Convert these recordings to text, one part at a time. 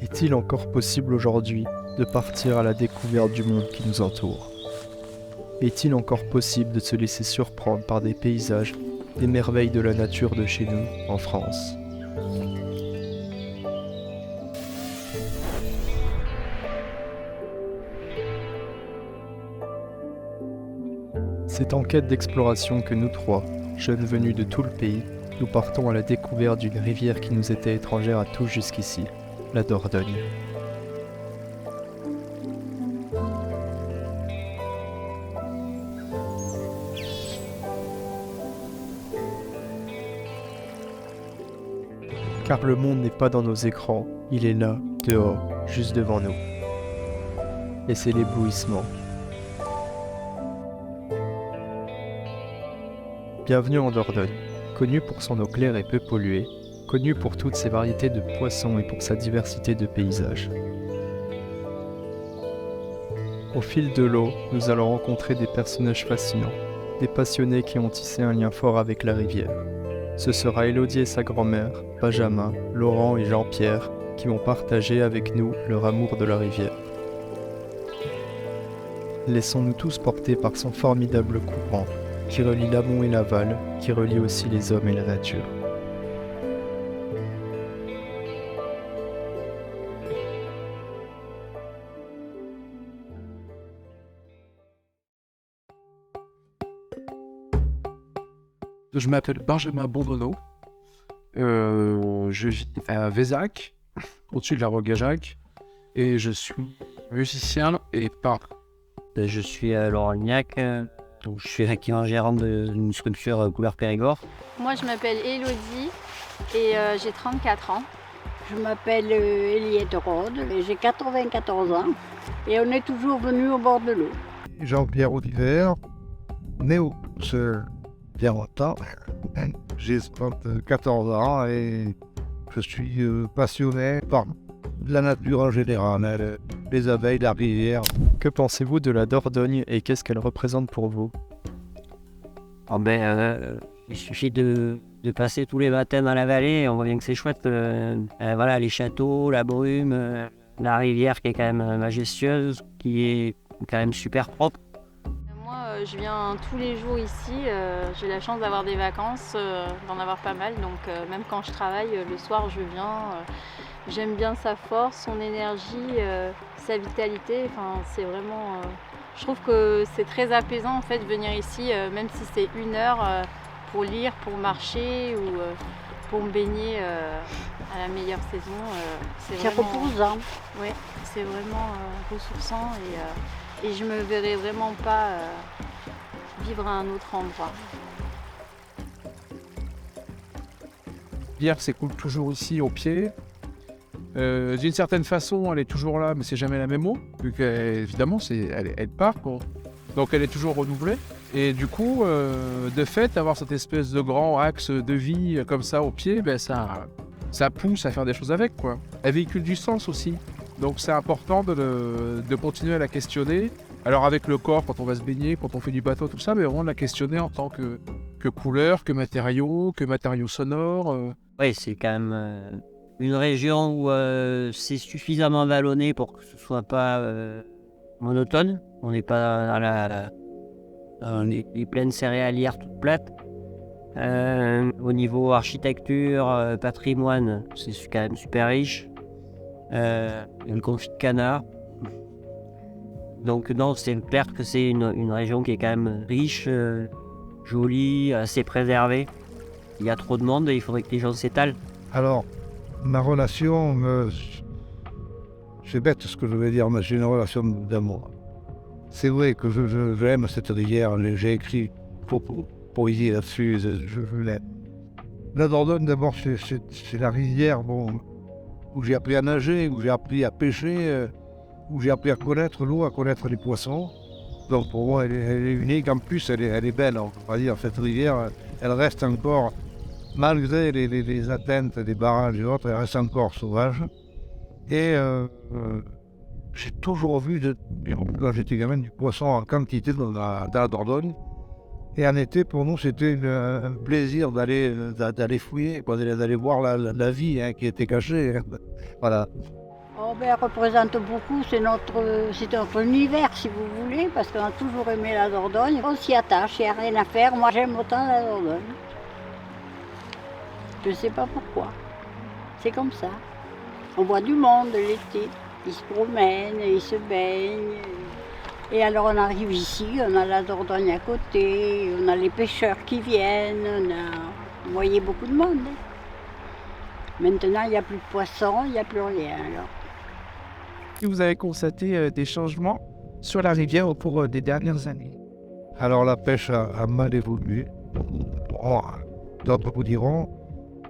Est-il encore possible aujourd'hui de partir à la découverte du monde qui nous entoure? Est-il encore possible de se laisser surprendre par des paysages, des merveilles de la nature de chez nous, en France? C'est en quête d'exploration que nous trois, jeunes venus de tout le pays, nous partons à la découverte d'une rivière qui nous était étrangère à tous jusqu'ici, la Dordogne. Car le monde n'est pas dans nos écrans, il est là, dehors, juste devant nous. Et c'est l'éblouissement. Bienvenue en Dordogne, connue pour son eau claire et peu polluée, connue pour toutes ses variétés de poissons et pour sa diversité de paysages. Au fil de l'eau, nous allons rencontrer des personnages fascinants, des passionnés qui ont tissé un lien fort avec la rivière. Ce sera Élodie et sa grand-mère, Benjamin, Laurent et Jean-Pierre qui vont partager avec nous leur amour de la rivière. Laissons-nous tous porter par son formidable courant qui relie l'amont et l'aval, qui relie aussi les hommes et la nature. Je m'appelle Benjamin Bondonneau. Je vis à Vézac, au-dessus de la Rogajac, et je suis musicien et peintre. Je suis Laurent Lignac, donc je suis gérant d'une structure couleur Périgord. Moi je m'appelle Élodie et j'ai 34 ans. Je m'appelle Eliette Rode et j'ai 94 ans et on est toujours venus au bord de l'eau. Jean-Pierre Audiver, né au seul bien longtemps. J'ai 14 ans et je suis passionné par la nature en général, les abeilles, la rivière. Que pensez-vous de la Dordogne et qu'est-ce qu'elle représente pour vous? Il suffit de passer tous les matins dans la vallée, on voit bien que c'est chouette. Voilà, les châteaux, la brume, la rivière qui est quand même majestueuse, qui est quand même super propre. Moi je viens tous les jours ici, j'ai la chance d'avoir des vacances, d'en avoir pas mal, donc même quand je travaille, le soir je viens. J'aime bien sa force, son énergie, sa vitalité, c'est vraiment... je trouve que c'est très apaisant en fait de venir ici, même si c'est 1 heure pour lire, pour marcher ou pour me baigner à la meilleure saison. C'est reposant. Oui, c'est vraiment ressourçant et je me verrais vraiment pas vivre à un autre endroit. La rivière s'écoule toujours ici au pied. D'une certaine façon, elle est toujours là, mais c'est jamais la même eau, vu qu'évidemment, elle part, quoi. Donc elle est toujours renouvelée. Et du coup, de fait, avoir cette espèce de grand axe de vie comme ça au pied, ça pousse à faire des choses avec, quoi. Elle véhicule du sens aussi. Donc c'est important de continuer à la questionner. Alors avec le corps, quand on va se baigner, quand on fait du bateau, tout ça, mais vraiment de la questionner en tant que couleur, que matériaux sonores. Oui, c'est quand même une région où c'est suffisamment vallonné pour que ce soit pas monotone. On n'est pas dans les plaines céréalières toutes plates. Au niveau architecture, patrimoine, c'est quand même super riche. Il y a le confit de canard. Donc non, c'est clair que c'est une région qui est quand même riche, jolie, assez préservée. Il y a trop de monde et il faudrait que les gens s'étalent. Alors, ma relation, c'est bête ce que je vais dire, mais j'ai une relation d'amour. C'est vrai que j'aime cette rivière, j'ai écrit poésie là-dessus, je l'aime. La Dordogne, d'abord, c'est la rivière où j'ai appris à nager, où j'ai appris à pêcher, où j'ai appris à connaître l'eau, à connaître les poissons. Donc pour moi, elle est unique. En plus, elle est belle, on va dire. Cette rivière, elle reste encore, malgré les atteintes des barrages et autres, elle reste encore sauvage. Et j'ai toujours vu, quand j'étais gamin, du poisson en quantité dans la Dordogne. Et en été, pour nous, c'était un plaisir d'aller fouiller, d'aller voir la vie qui était cachée. Voilà. Oh, ben, elle représente beaucoup, c'est notre univers si vous voulez, parce qu'on a toujours aimé la Dordogne. On s'y attache, il n'y a rien à faire. Moi j'aime autant la Dordogne. Je ne sais pas pourquoi. C'est comme ça. On voit du monde l'été. Ils se promènent, ils se baignent. Et alors on arrive ici, on a la Dordogne à côté, on a les pêcheurs qui viennent, vous voyez beaucoup de monde. Maintenant, il n'y a plus de poissons, il n'y a plus rien. Alors. Si vous avez constaté des changements sur la rivière au cours des dernières années. Alors la pêche a mal évolué. Bon, d'autres vous diront,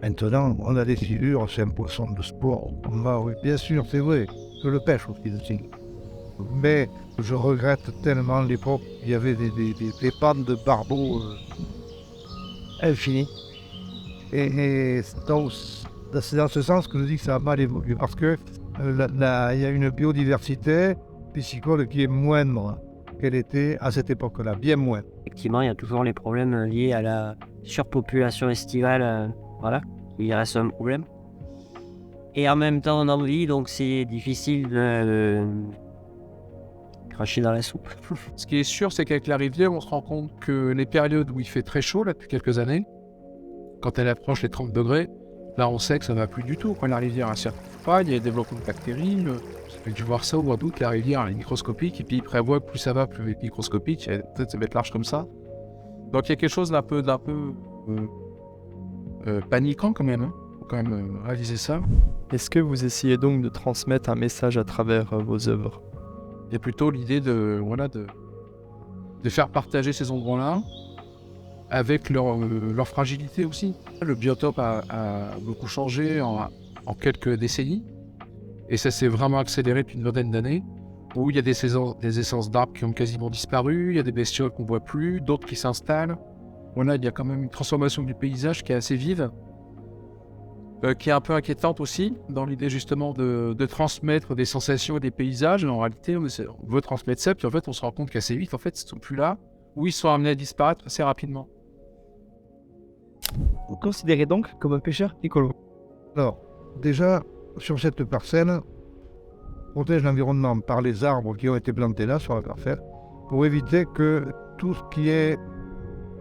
maintenant on a des silures, c'est un poisson de sport. Oui, bien sûr, c'est vrai, je le pêche aussi. Mais je regrette tellement l'époque, il y avait des bandes de barbeaux infinies. Et donc, c'est dans ce sens que je dis que ça a mal évolué, parce que il y a une biodiversité piscicole qui est moindre qu'elle était à cette époque-là, bien moins. Effectivement, il y a toujours les problèmes liés à la surpopulation estivale, voilà, il reste un problème. Et en même temps, on en vit, donc c'est difficile de cracher dans la soupe. Ce qui est sûr, c'est qu'avec la rivière, on se rend compte que les périodes où il fait très chaud, là, depuis quelques années, quand elle approche les 30 degrés, là, on sait que ça ne va plus du tout. Quand la rivière a certes pas, il y a des développement de bactéries. J'ai dû voir ça au mois d'août, la rivière elle est microscopique, et puis il prévoit que plus ça va, plus elle est microscopique. Peut-être ça va être large comme ça. Donc il y a quelque chose d'un peu paniquant quand même. Il faut quand même réaliser ça. Est-ce que vous essayez donc de transmettre un message à travers vos œuvres? Il y a plutôt l'idée de faire partager ces endroits-là avec leur fragilité aussi. Le biotope a beaucoup changé en quelques décennies, et ça s'est vraiment accéléré depuis une vingtaine d'années, où il y a des essences d'arbres qui ont quasiment disparu, il y a des bestioles qu'on ne voit plus, d'autres qui s'installent. Voilà, il y a quand même une transformation du paysage qui est assez vive, qui est un peu inquiétante aussi, dans l'idée justement de transmettre des sensations et des paysages. En réalité, on veut transmettre ça, puis en fait on se rend compte qu'assez vite, en fait, ils ne sont plus là, ou ils sont amenés à disparaître assez rapidement. Vous considérez donc comme un pêcheur écolo. Alors, déjà, sur cette parcelle, on protège l'environnement par les arbres qui ont été plantés là, sur la parcelle, pour éviter que tout ce qui est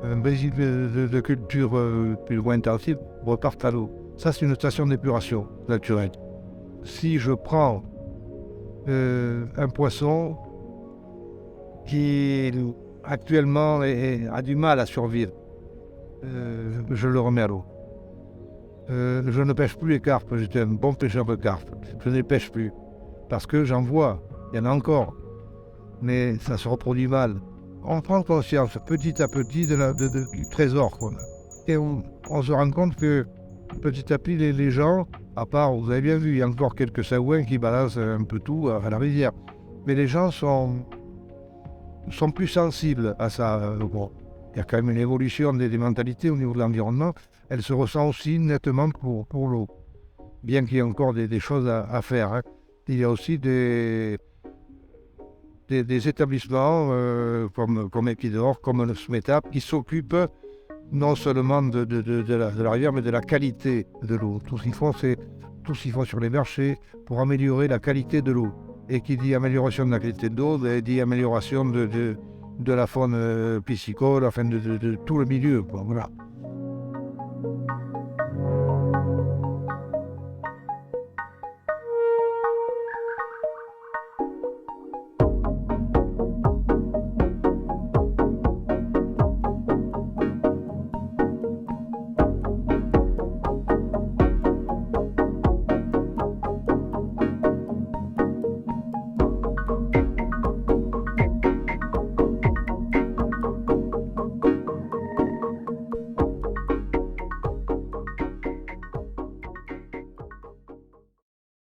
de culture plus ou moins intensive reparte à l'eau. Ça, c'est une station d'épuration naturelle. Si je prends un poisson qui actuellement a du mal à survivre, je le remets à l'eau. Je ne pêche plus les carpes, j'étais un bon pêcheur de carpes. Je ne les pêche plus, parce que j'en vois, il y en a encore, mais ça se reproduit mal. On prend conscience petit à petit du trésor, quoi. Et on se rend compte que petit à petit, les gens, à part, vous avez bien vu, il y a encore quelques saouins qui balancent un peu tout à la rivière, mais les gens sont plus sensibles à ça. Bon. Il y a quand même une évolution des mentalités au niveau de l'environnement. Elle se ressent aussi nettement pour l'eau. Bien qu'il y ait encore des choses à faire. Hein. Il y a aussi des établissements comme Equidor, comme le SMETAP, qui s'occupent non seulement de la rivière, mais de la qualité de l'eau. Tout ce qu'ils font sur les marchés pour améliorer la qualité de l'eau. Et qui dit amélioration de la qualité de l'eau, dit amélioration de la faune piscicole, enfin de tout le milieu, quoi, voilà.